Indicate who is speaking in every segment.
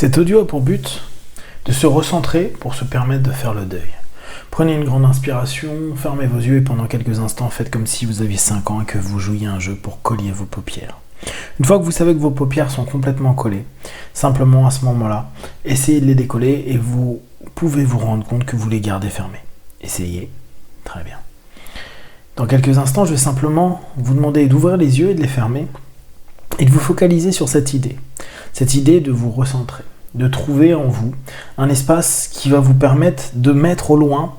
Speaker 1: Cet audio a pour but de se recentrer pour se permettre de faire le deuil. Prenez une grande inspiration, fermez vos yeux et pendant quelques instants faites comme si vous aviez 5 ans et que vous jouiez à un jeu pour coller vos paupières. Une fois que vous savez que vos paupières sont complètement collées, simplement à ce moment-là, essayez de les décoller et vous pouvez vous rendre compte que vous les gardez fermées. Essayez. Très bien. Dans quelques instants, je vais simplement vous demander d'ouvrir les yeux et de les fermer et de vous focaliser sur cette idée. Cette idée de vous recentrer, de trouver en vous un espace qui va vous permettre de mettre au loin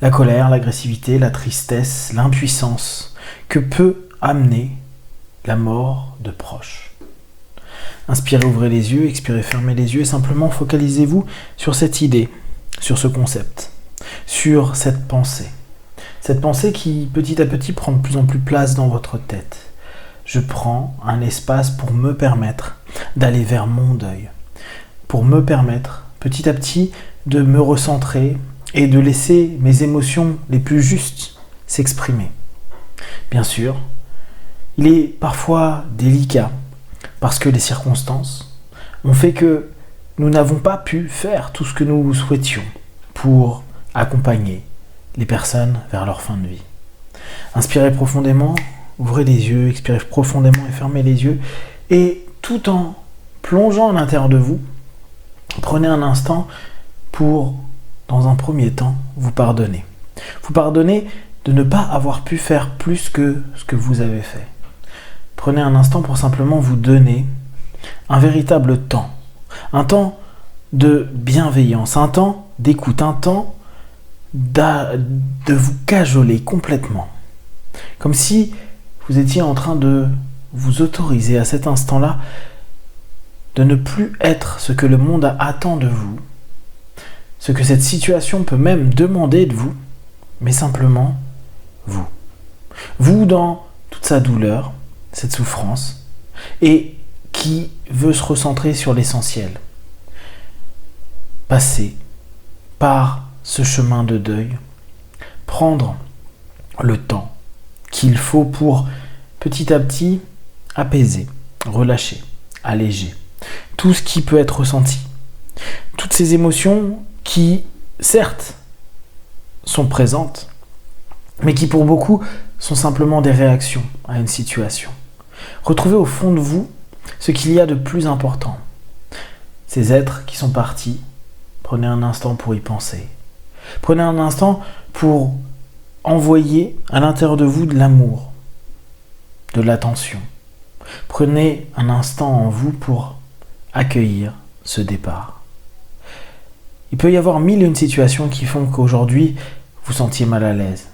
Speaker 1: la colère, l'agressivité, la tristesse, l'impuissance que peut amener la mort de proches. Inspirez, ouvrez les yeux, expirez, fermez les yeux et simplement focalisez-vous sur cette idée, sur ce concept, sur cette pensée. Cette pensée qui petit à petit prend de plus en plus place dans votre tête. Je prends un espace pour me permettre d'aller vers mon deuil, pour me permettre petit à petit de me recentrer et de laisser mes émotions les plus justes s'exprimer. Bien sûr, il est parfois délicat parce que les circonstances ont fait que nous n'avons pas pu faire tout ce que nous souhaitions pour accompagner les personnes vers leur fin de vie. Inspirez profondément, ouvrez les yeux, expirez profondément et fermez les yeux. Et tout en plongeant à l'intérieur de vous, prenez un instant pour, dans un premier temps, vous pardonner. Vous pardonner de ne pas avoir pu faire plus que ce que vous avez fait. Prenez un instant pour simplement vous donner un véritable temps. Un temps de bienveillance, un temps d'écoute, un temps de vous cajoler complètement. Comme si vous étiez en train de vous autoriser à cet instant-là de ne plus être ce que le monde attend de vous, ce que cette situation peut même demander de vous, mais simplement vous. Vous dans toute sa douleur, cette souffrance, et qui veut se recentrer sur l'essentiel. Passer par ce chemin de deuil, prendre le temps qu'il faut pour petit à petit apaiser, relâcher, alléger tout ce qui peut être ressenti. Toutes ces émotions qui, certes, sont présentes, mais qui pour beaucoup sont simplement des réactions à une situation. Retrouvez au fond de vous ce qu'il y a de plus important. Ces êtres qui sont partis, prenez un instant pour y penser. Prenez un instant pour envoyer à l'intérieur de vous de l'amour, de l'attention. Prenez un instant en vous pour accueillir ce départ. Il peut y avoir mille et une situations qui font qu'aujourd'hui, vous sentiez mal à l'aise.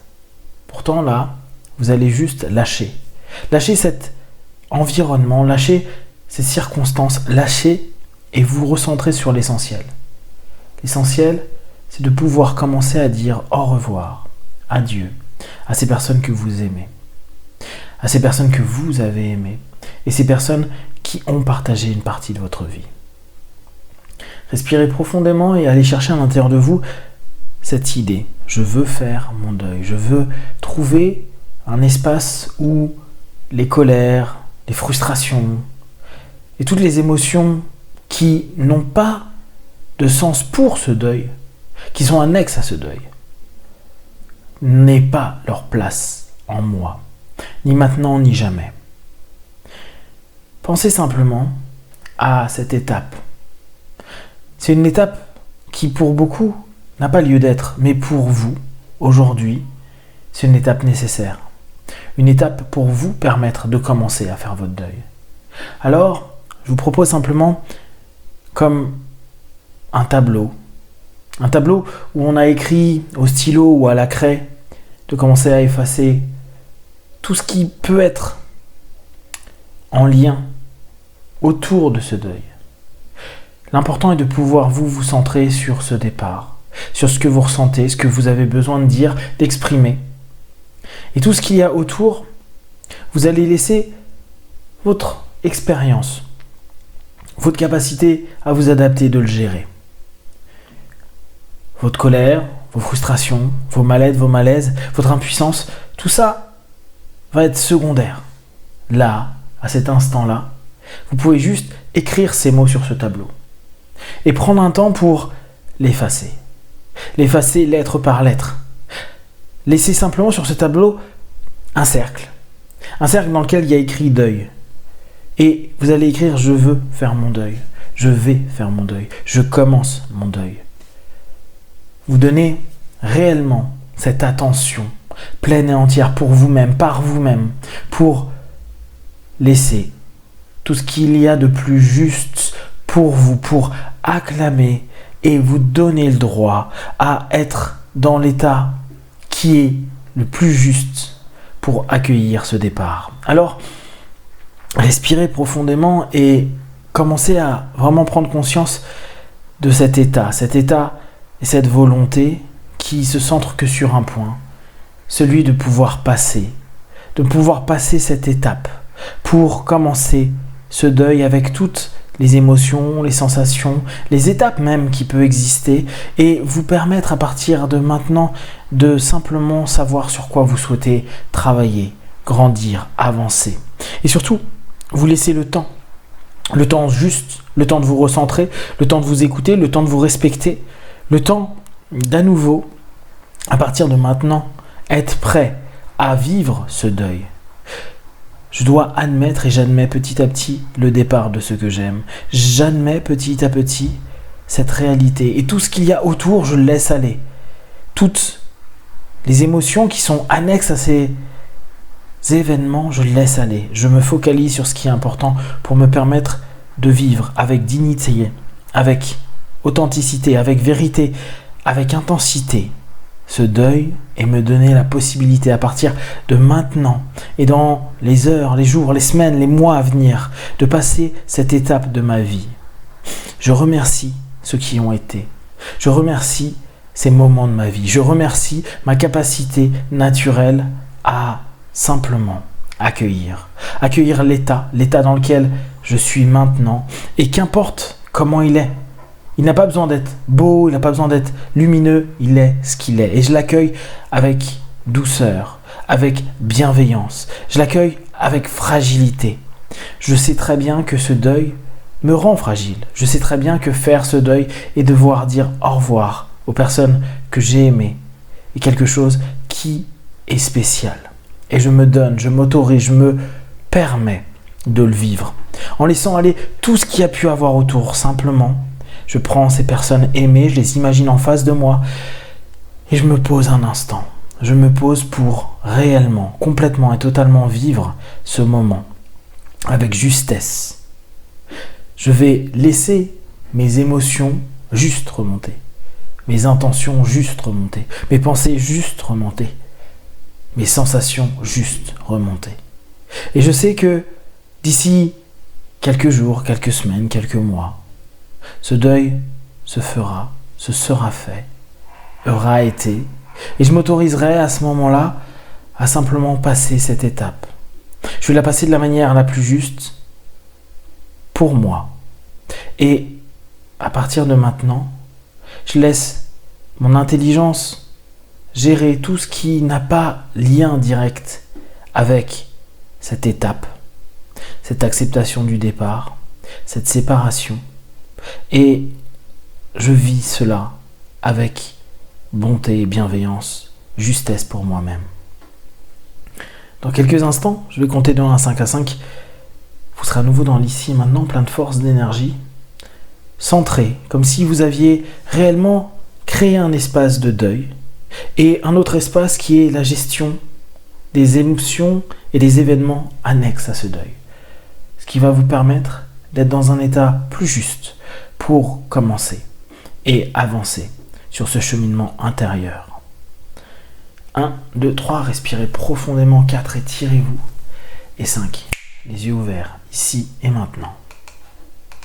Speaker 1: Pourtant là, vous allez juste lâcher. Lâcher cet environnement, lâcher ces circonstances, lâcher et vous recentrer sur l'essentiel. L'essentiel, c'est de pouvoir commencer à dire au revoir, adieu, à ces personnes que vous aimez, à ces personnes que vous avez aimées, et ces personnes qui ont partagé une partie de votre vie. Respirez profondément et allez chercher à l'intérieur de vous cette idée. Je veux faire mon deuil, je veux trouver un espace où les colères, les frustrations et toutes les émotions qui n'ont pas de sens pour ce deuil, qui sont annexes à ce deuil, n'aient pas leur place en moi, ni maintenant ni jamais. Pensez simplement à cette étape. C'est une étape qui pour beaucoup n'a pas lieu d'être, mais pour vous, aujourd'hui, c'est une étape nécessaire. Une étape pour vous permettre de commencer à faire votre deuil. Alors, je vous propose simplement comme un tableau où on a écrit au stylo ou à la craie, de commencer à effacer tout ce qui peut être en lien autour de ce deuil. L'important est de pouvoir vous centrer sur ce départ, sur ce que vous ressentez, ce que vous avez besoin de dire, d'exprimer. Et tout ce qu'il y a autour, vous allez laisser votre expérience, votre capacité à vous adapter, de le gérer. Votre colère, vos frustrations, vos mal-être, vos malaises, votre impuissance, tout ça va être secondaire. Là, à cet instant-là, vous pouvez juste écrire ces mots sur ce tableau. et prendre un temps pour l'effacer. L'effacer lettre par lettre. Laissez simplement sur ce tableau un cercle dans lequel il y a écrit deuil. Et vous allez écrire je veux faire mon deuil, je vais faire mon deuil, je commence mon deuil. Vous donnez réellement cette attention pleine et entière pour vous-même, par vous-même, pour laisser tout ce qu'il y a de plus juste pour vous, pour acclamer et vous donner le droit à être dans l'état qui est le plus juste pour accueillir ce départ. Alors, respirez profondément et commencez à vraiment prendre conscience de cet état et cette volonté qui se centre que sur un point, celui de pouvoir passer cette étape pour commencer ce deuil avec toutes les émotions, les sensations, les étapes même qui peuvent exister et vous permettre à partir de maintenant de simplement savoir sur quoi vous souhaitez travailler, grandir, avancer. Et surtout, vous laissez le temps juste, le temps de vous recentrer, le temps de vous écouter, le temps de vous respecter, le temps d'à nouveau, à partir de maintenant, être prêt à vivre ce deuil. Je dois admettre et j'admets petit à petit le départ de ce que j'aime. J'admets petit à petit cette réalité. Et tout ce qu'il y a autour, je le laisse aller. Toutes les émotions qui sont annexes à ces événements, je le laisse aller. Je me focalise sur ce qui est important pour me permettre de vivre avec dignité, avec authenticité, avec vérité, avec intensité ce deuil et me donner la possibilité à partir de maintenant et dans les heures, les jours, les semaines, les mois à venir de passer cette étape de ma vie. Je remercie ceux qui ont été. Je remercie ces moments de ma vie. Je remercie ma capacité naturelle à simplement accueillir l'état dans lequel je suis maintenant et qu'importe comment il est. Il n'a pas besoin d'être beau, il n'a pas besoin d'être lumineux, il est ce qu'il est. Et je l'accueille avec douceur, avec bienveillance. Je l'accueille avec fragilité. Je sais très bien que ce deuil me rend fragile. Je sais très bien que faire ce deuil et devoir dire au revoir aux personnes que j'ai aimées est quelque chose qui est spécial. Et je me donne, je m'autorise, je me permets de le vivre. En laissant aller tout ce qu'il y a pu avoir autour, simplement. Je prends ces personnes aimées, je les imagine en face de moi et je me pose un instant. Je me pose pour réellement, complètement et totalement vivre ce moment avec justesse. Je vais laisser mes émotions juste remonter, mes intentions juste remonter, mes pensées juste remonter, mes sensations juste remonter. Et je sais que d'ici quelques jours, quelques semaines, quelques mois, ce deuil se fera, ce sera fait, aura été, et je m'autoriserai à ce moment-là à simplement passer cette étape. Je vais la passer de la manière la plus juste pour moi. Et à partir de maintenant, je laisse mon intelligence gérer tout ce qui n'a pas lien direct avec cette étape, cette acceptation du départ, cette séparation. Et je vis cela avec bonté et bienveillance, justesse pour moi-même. Dans quelques instants, je vais compter de 1 à 5 à 5. Vous serez à nouveau dans l'ici et maintenant, plein de force, d'énergie, centré, comme si vous aviez réellement créé un espace de deuil et un autre espace qui est la gestion des émotions et des événements annexes à ce deuil. Ce qui va vous permettre d'être dans un état plus juste pour commencer et avancer sur ce cheminement intérieur. 1, 2, 3, respirez profondément. 4, étirez-vous. Et 5, les yeux ouverts, ici et maintenant.